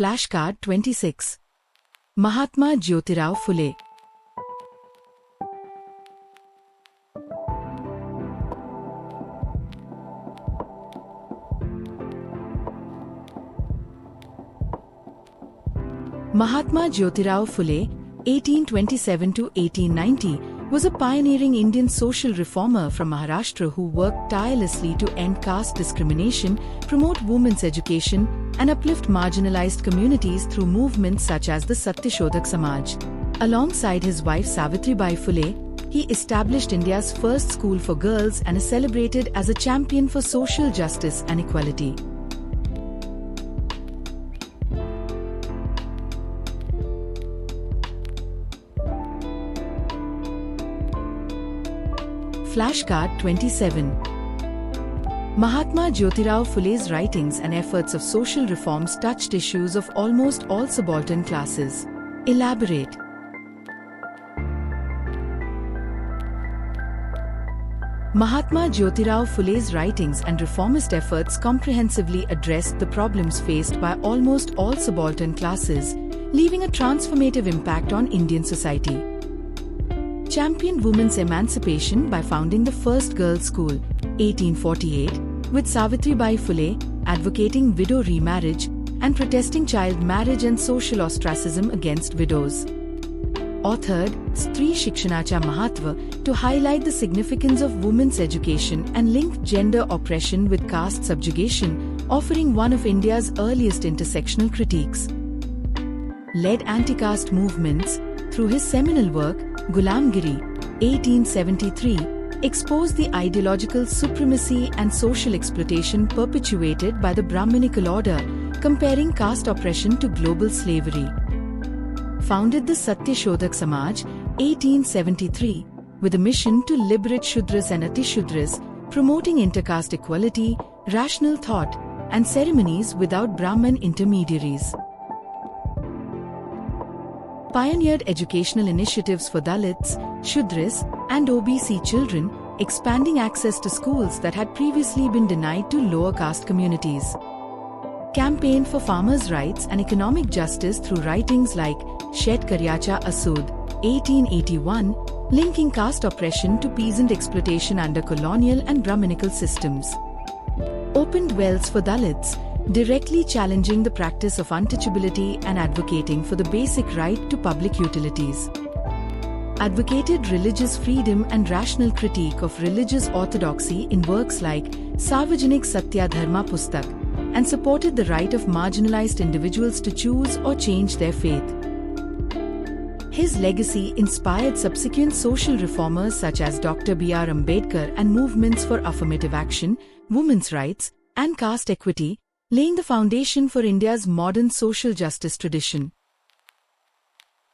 Flashcard 26. Mahatma Jyotirao Phule. Mahatma Jyotirao Phule, 1827 to 1890, was a pioneering Indian social reformer from Maharashtra who worked tirelessly to end caste discrimination, promote women's education, and uplift marginalized communities through movements such as the Satyashodhak Samaj. Alongside his wife Savitribai Phule, he established India's first school for girls and is celebrated as a champion for social justice and equality. Flashcard 27. Mahatma Jyotirao Phule's writings and efforts of social reforms touched issues of almost all subaltern classes. Elaborate. Mahatma Jyotirao Phule's writings and reformist efforts comprehensively addressed the problems faced by almost all subaltern classes, leaving a transformative impact on Indian society. Championed women's emancipation by founding the first girls' school, 1848, with Savitribai Phule, advocating widow remarriage, and protesting child marriage and social ostracism against widows. Authored Stri Shikshanacha Mahatva to highlight the significance of women's education and linked gender oppression with caste subjugation, offering one of India's earliest intersectional critiques. Led anti-caste movements through his seminal work, Gulamgiri, 1873, exposed the ideological supremacy and social exploitation perpetuated by the Brahminical order, comparing caste oppression to global slavery. Founded the Satyashodhak Samaj, 1873, with a mission to liberate Shudras and Atishudras, promoting intercaste equality, rational thought, and ceremonies without Brahman intermediaries. Pioneered educational initiatives for Dalits, Shudras, and OBC children, expanding access to schools that had previously been denied to lower caste communities. Campaigned for farmers' rights and economic justice through writings like Shetkaryacha Asud, 1881, linking caste oppression to peasant exploitation under colonial and Brahminical systems. Opened wells for Dalits, directly challenging the practice of untouchability and advocating for the basic right to public utilities. Advocated religious freedom and rational critique of religious orthodoxy in works like Sarvajanik Satya Dharma Pustak, and supported the right of marginalized individuals to choose or change their faith. His legacy inspired subsequent social reformers such as Dr. B.R. Ambedkar and movements for affirmative action, women's rights, and caste equity, laying the foundation for India's modern social justice tradition.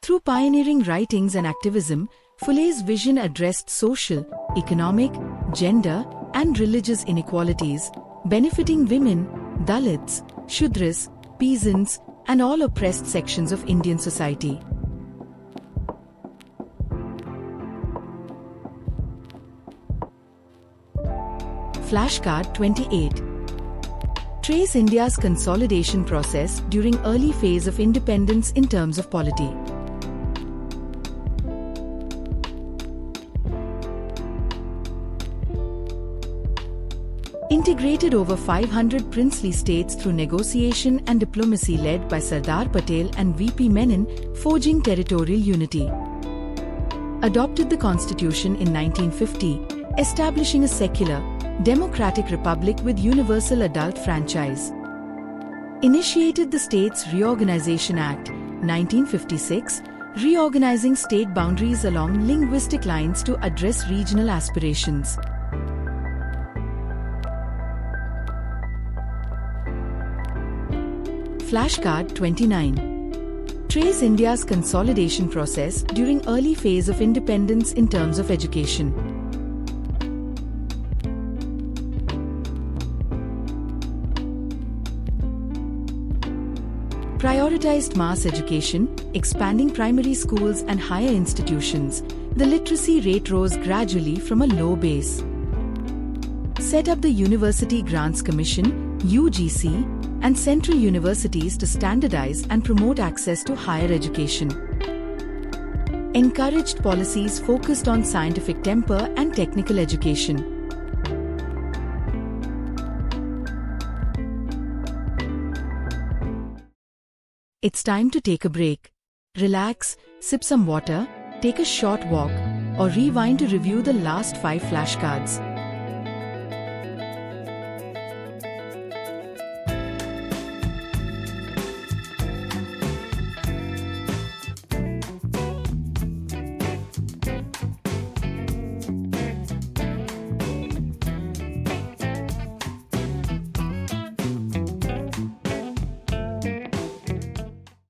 Through pioneering writings and activism, Phule's vision addressed social, economic, gender, and religious inequalities, benefiting women, Dalits, Shudras, peasants, and all oppressed sections of Indian society. Flashcard 28. Trace India's consolidation process during early phase of independence in terms of polity. Integrated over 500 princely states through negotiation and diplomacy led by Sardar Patel and V.P. Menon, forging territorial unity. Adopted the constitution in 1950, establishing a secular, democratic republic with universal adult franchise. Initiated the States Reorganization Act, 1956, reorganizing state boundaries along linguistic lines to address regional aspirations. Flashcard 29. Trace India's consolidation process during early phase of independence in terms of education. Prioritized mass education, expanding primary schools and higher institutions, the literacy rate rose gradually from a low base. Set up the University Grants Commission (UGC) and central universities to standardize and promote access to higher education. Encouraged policies focused on scientific temper and technical education. It's time to take a break. Relax, sip some water, take a short walk, or rewind to review the last 5 flashcards.